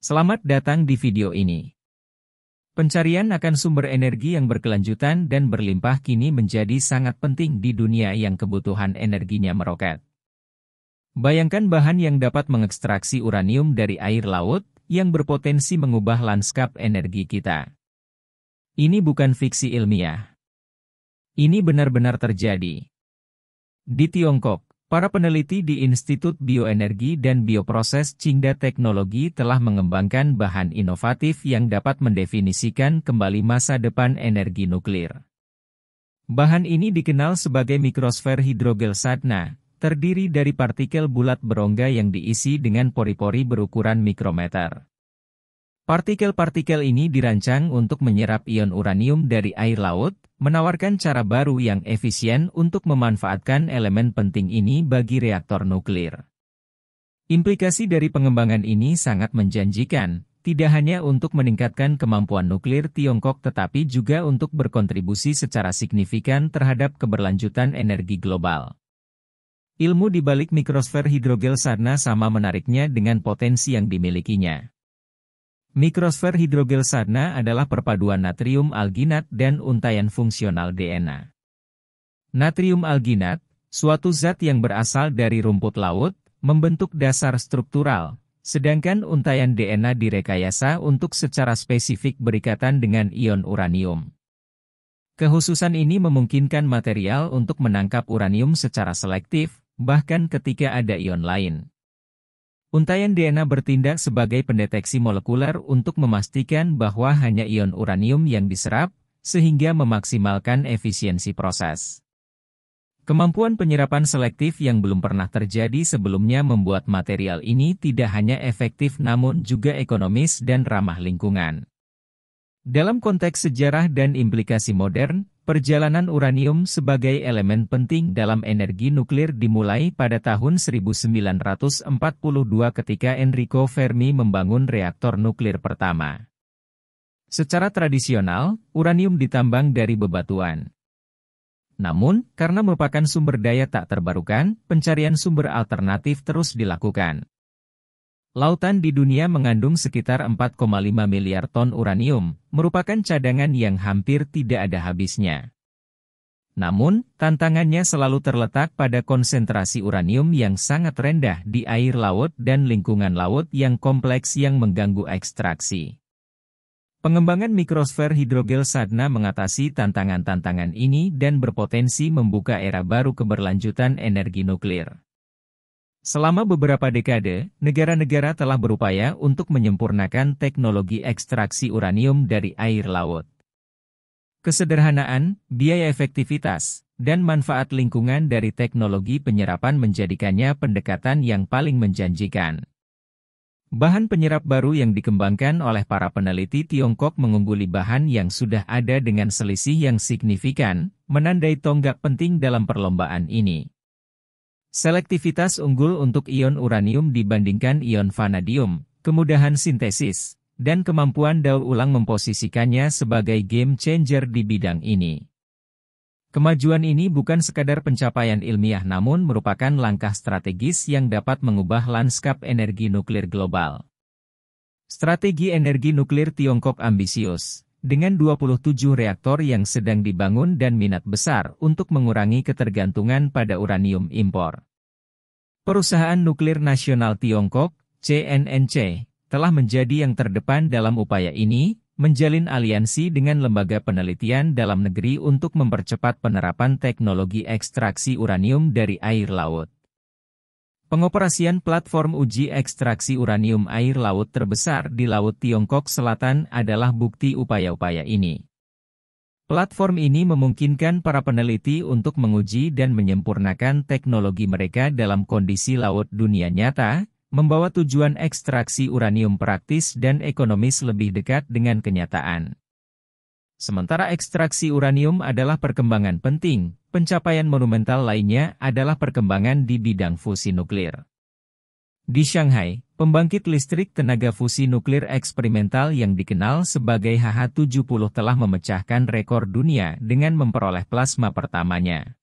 Selamat datang di video ini. Pencarian akan sumber energi yang berkelanjutan dan berlimpah kini menjadi sangat penting di dunia yang kebutuhan energinya meroket. Bayangkan bahan yang dapat mengekstraksi uranium dari air laut, yang berpotensi mengubah lanskap energi kita. Ini bukan fiksi ilmiah. Ini benar-benar terjadi. Di Tiongkok, para peneliti di Institut Bioenergi dan Bioproses Qingda Teknologi telah mengembangkan bahan inovatif yang dapat mendefinisikan kembali masa depan energi nuklir. Bahan ini dikenal sebagai mikrosfer hidrogel sadna, terdiri dari partikel bulat berongga yang diisi dengan pori-pori berukuran mikrometer. Partikel-partikel ini dirancang untuk menyerap ion uranium dari air laut, menawarkan cara baru yang efisien untuk memanfaatkan elemen penting ini bagi reaktor nuklir. Implikasi dari pengembangan ini sangat menjanjikan, tidak hanya untuk meningkatkan kemampuan nuklir Tiongkok tetapi juga untuk berkontribusi secara signifikan terhadap keberlanjutan energi global. Ilmu di balik mikrosfer hidrogel sadna sama menariknya dengan potensi yang dimilikinya. Mikrosfer hidrogel sadna adalah perpaduan natrium alginat dan untaian fungsional DNA. Natrium alginat, suatu zat yang berasal dari rumput laut, membentuk dasar struktural, sedangkan untaian DNA direkayasa untuk secara spesifik berikatan dengan ion uranium. Kehususan ini memungkinkan material untuk menangkap uranium secara selektif, bahkan ketika ada ion lain. Untaian DNA bertindak sebagai pendeteksi molekuler untuk memastikan bahwa hanya ion uranium yang diserap, sehingga memaksimalkan efisiensi proses. Kemampuan penyerapan selektif yang belum pernah terjadi sebelumnya membuat material ini tidak hanya efektif namun juga ekonomis dan ramah lingkungan. Dalam konteks sejarah dan implikasi modern, perjalanan uranium sebagai elemen penting dalam energi nuklir dimulai pada tahun 1942 ketika Enrico Fermi membangun reaktor nuklir pertama. Secara tradisional, uranium ditambang dari bebatuan. Namun, karena merupakan sumber daya tak terbarukan, pencarian sumber alternatif terus dilakukan. Lautan di dunia mengandung sekitar 4,5 miliar ton uranium, merupakan cadangan yang hampir tidak ada habisnya. Namun, tantangannya selalu terletak pada konsentrasi uranium yang sangat rendah di air laut dan lingkungan laut yang kompleks yang mengganggu ekstraksi. Pengembangan mikrosfer hidrogel sadna mengatasi tantangan-tantangan ini dan berpotensi membuka era baru keberlanjutan energi nuklir. Selama beberapa dekade, negara-negara telah berupaya untuk menyempurnakan teknologi ekstraksi uranium dari air laut. Kesederhanaan, biaya efektivitas, dan manfaat lingkungan dari teknologi penyerapan menjadikannya pendekatan yang paling menjanjikan. Bahan penyerap baru yang dikembangkan oleh para peneliti Tiongkok mengungguli bahan yang sudah ada dengan selisih yang signifikan, menandai tonggak penting dalam perlombaan ini. Selektivitas unggul untuk ion uranium dibandingkan ion vanadium, kemudahan sintesis, dan kemampuan daur ulang memposisikannya sebagai game changer di bidang ini. Kemajuan ini bukan sekadar pencapaian ilmiah namun merupakan langkah strategis yang dapat mengubah lanskap energi nuklir global. Strategi energi nuklir Tiongkok ambisius, dengan 27 reaktor yang sedang dibangun dan minat besar untuk mengurangi ketergantungan pada uranium impor. Perusahaan Nuklir Nasional Tiongkok, CNNC, telah menjadi yang terdepan dalam upaya ini, menjalin aliansi dengan lembaga penelitian dalam negeri untuk mempercepat penerapan teknologi ekstraksi uranium dari air laut. Pengoperasian platform uji ekstraksi uranium air laut terbesar di Laut Tiongkok Selatan adalah bukti upaya-upaya ini. Platform ini memungkinkan para peneliti untuk menguji dan menyempurnakan teknologi mereka dalam kondisi laut dunia nyata, membawa tujuan ekstraksi uranium praktis dan ekonomis lebih dekat dengan kenyataan. Sementara ekstraksi uranium adalah perkembangan penting, pencapaian monumental lainnya adalah perkembangan di bidang fusi nuklir. Di Shanghai, pembangkit listrik tenaga fusi nuklir eksperimental yang dikenal sebagai HH70 telah memecahkan rekor dunia dengan memperoleh plasma pertamanya.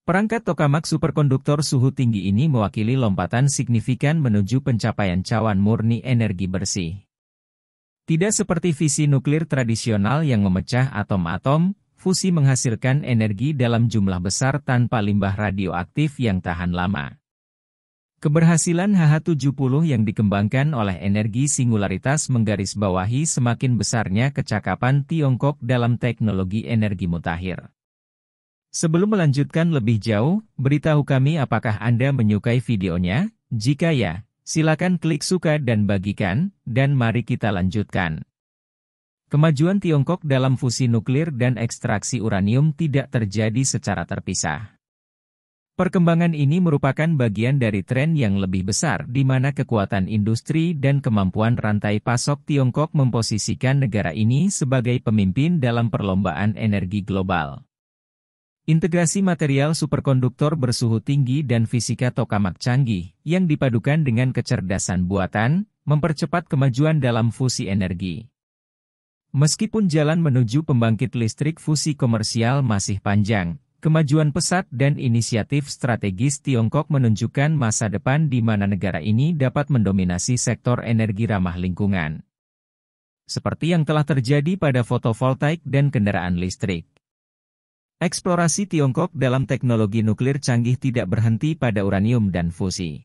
Perangkat tokamak superkonduktor suhu tinggi ini mewakili lompatan signifikan menuju pencapaian cawan murni energi bersih. Tidak seperti fisi nuklir tradisional yang memecah atom-atom, fusi menghasilkan energi dalam jumlah besar tanpa limbah radioaktif yang tahan lama. Keberhasilan HH70 yang dikembangkan oleh energi singularitas menggarisbawahi semakin besarnya kecakapan Tiongkok dalam teknologi energi mutakhir. Sebelum melanjutkan lebih jauh, beritahu kami apakah Anda menyukai videonya? Jika ya, silakan klik suka dan bagikan, dan mari kita lanjutkan. Kemajuan Tiongkok dalam fusi nuklir dan ekstraksi uranium tidak terjadi secara terpisah. Perkembangan ini merupakan bagian dari tren yang lebih besar di mana kekuatan industri dan kemampuan rantai pasok Tiongkok memposisikan negara ini sebagai pemimpin dalam perlombaan energi global. Integrasi material superkonduktor bersuhu tinggi dan fisika tokamak canggih, yang dipadukan dengan kecerdasan buatan, mempercepat kemajuan dalam fusi energi. Meskipun jalan menuju pembangkit listrik fusi komersial masih panjang, kemajuan pesat dan inisiatif strategis Tiongkok menunjukkan masa depan di mana negara ini dapat mendominasi sektor energi ramah lingkungan. Seperti yang telah terjadi pada fotovoltaik dan kendaraan listrik. Eksplorasi Tiongkok dalam teknologi nuklir canggih tidak berhenti pada uranium dan fusi.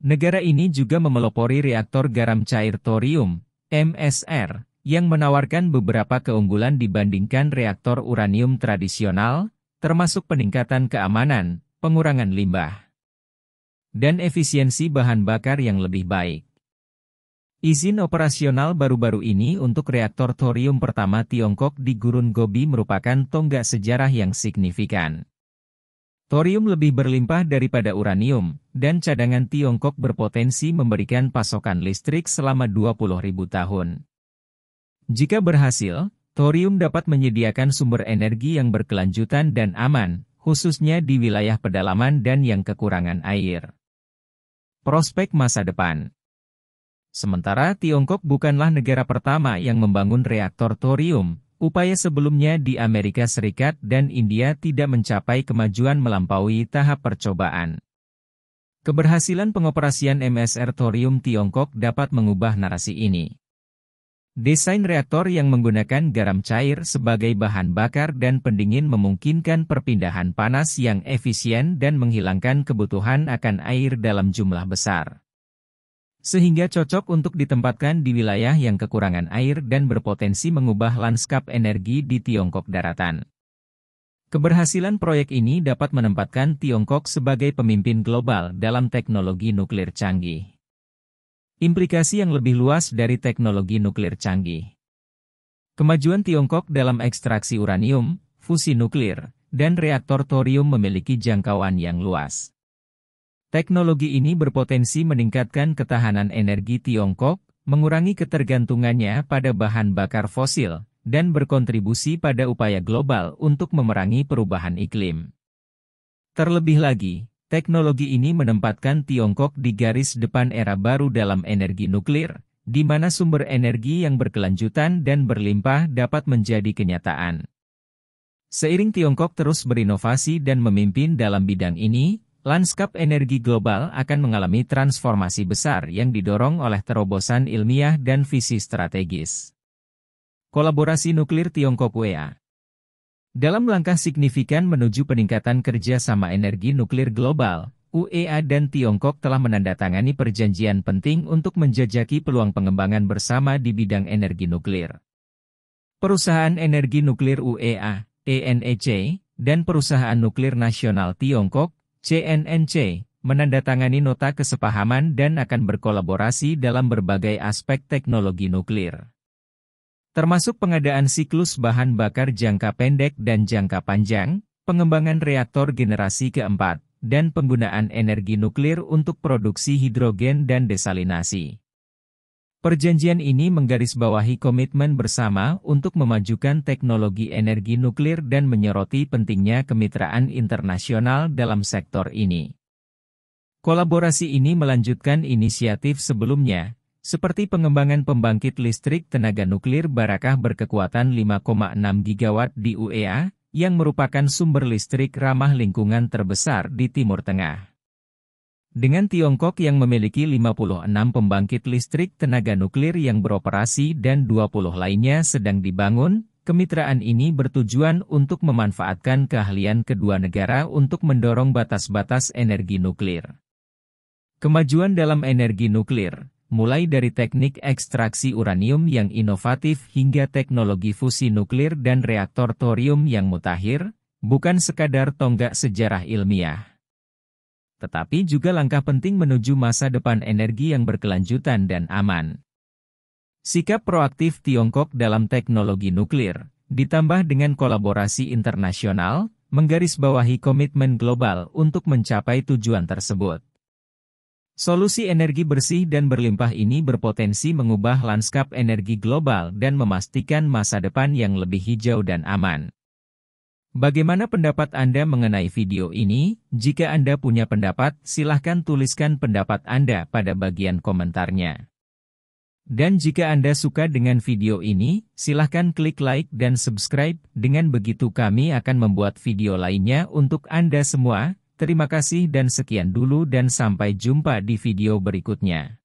Negara ini juga memelopori reaktor garam cair thorium, MSR, yang menawarkan beberapa keunggulan dibandingkan reaktor uranium tradisional, termasuk peningkatan keamanan, pengurangan limbah, dan efisiensi bahan bakar yang lebih baik. Izin operasional baru-baru ini untuk reaktor thorium pertama Tiongkok di Gurun Gobi merupakan tonggak sejarah yang signifikan. Thorium lebih berlimpah daripada uranium, dan cadangan Tiongkok berpotensi memberikan pasokan listrik selama 20.000 tahun. Jika berhasil, thorium dapat menyediakan sumber energi yang berkelanjutan dan aman, khususnya di wilayah pedalaman dan yang kekurangan air. Prospek masa depan. Sementara Tiongkok bukanlah negara pertama yang membangun reaktor thorium, upaya sebelumnya di Amerika Serikat dan India tidak mencapai kemajuan melampaui tahap percobaan. Keberhasilan pengoperasian MSR thorium Tiongkok dapat mengubah narasi ini. Desain reaktor yang menggunakan garam cair sebagai bahan bakar dan pendingin memungkinkan perpindahan panas yang efisien dan menghilangkan kebutuhan akan air dalam jumlah besar. Sehingga cocok untuk ditempatkan di wilayah yang kekurangan air dan berpotensi mengubah lanskap energi di Tiongkok daratan. Keberhasilan proyek ini dapat menempatkan Tiongkok sebagai pemimpin global dalam teknologi nuklir canggih. Implikasi yang lebih luas dari teknologi nuklir canggih. Kemajuan Tiongkok dalam ekstraksi uranium, fusi nuklir, dan reaktor thorium memiliki jangkauan yang luas. Teknologi ini berpotensi meningkatkan ketahanan energi Tiongkok, mengurangi ketergantungannya pada bahan bakar fosil, dan berkontribusi pada upaya global untuk memerangi perubahan iklim. Terlebih lagi, teknologi ini menempatkan Tiongkok di garis depan era baru dalam energi nuklir, di mana sumber energi yang berkelanjutan dan berlimpah dapat menjadi kenyataan. Seiring Tiongkok terus berinovasi dan memimpin dalam bidang ini, lanskap energi global akan mengalami transformasi besar yang didorong oleh terobosan ilmiah dan visi strategis. Kolaborasi nuklir Tiongkok-UEA. Dalam langkah signifikan menuju peningkatan kerjasama energi nuklir global, UEA dan Tiongkok telah menandatangani perjanjian penting untuk menjajaki peluang pengembangan bersama di bidang energi nuklir. Perusahaan Energi Nuklir UEA, ENEC, dan Perusahaan Nuklir Nasional Tiongkok, CNNC, menandatangani nota kesepahaman dan akan berkolaborasi dalam berbagai aspek teknologi nuklir. Termasuk pengadaan siklus bahan bakar jangka pendek dan jangka panjang, pengembangan reaktor generasi keempat, dan penggunaan energi nuklir untuk produksi hidrogen dan desalinasi. Perjanjian ini menggarisbawahi komitmen bersama untuk memajukan teknologi energi nuklir dan menyoroti pentingnya kemitraan internasional dalam sektor ini. Kolaborasi ini melanjutkan inisiatif sebelumnya, seperti pengembangan pembangkit listrik tenaga nuklir Barakah berkekuatan 5,6 gigawatt di UEA, yang merupakan sumber listrik ramah lingkungan terbesar di Timur Tengah. Dengan Tiongkok yang memiliki 56 pembangkit listrik tenaga nuklir yang beroperasi dan 20 lainnya sedang dibangun, kemitraan ini bertujuan untuk memanfaatkan keahlian kedua negara untuk mendorong batas-batas energi nuklir. Kemajuan dalam energi nuklir, mulai dari teknik ekstraksi uranium yang inovatif hingga teknologi fusi nuklir dan reaktor thorium yang mutakhir, bukan sekadar tonggak sejarah ilmiah, tetapi juga langkah penting menuju masa depan energi yang berkelanjutan dan aman. Sikap proaktif Tiongkok dalam teknologi nuklir, ditambah dengan kolaborasi internasional, menggarisbawahi komitmen global untuk mencapai tujuan tersebut. Solusi energi bersih dan berlimpah ini berpotensi mengubah lanskap energi global dan memastikan masa depan yang lebih hijau dan aman. Bagaimana pendapat Anda mengenai video ini? Jika Anda punya pendapat, silahkan tuliskan pendapat Anda pada bagian komentarnya. Dan jika Anda suka dengan video ini, silahkan klik like dan subscribe, dengan begitu kami akan membuat video lainnya untuk Anda semua. Terima kasih dan sekian dulu dan sampai jumpa di video berikutnya.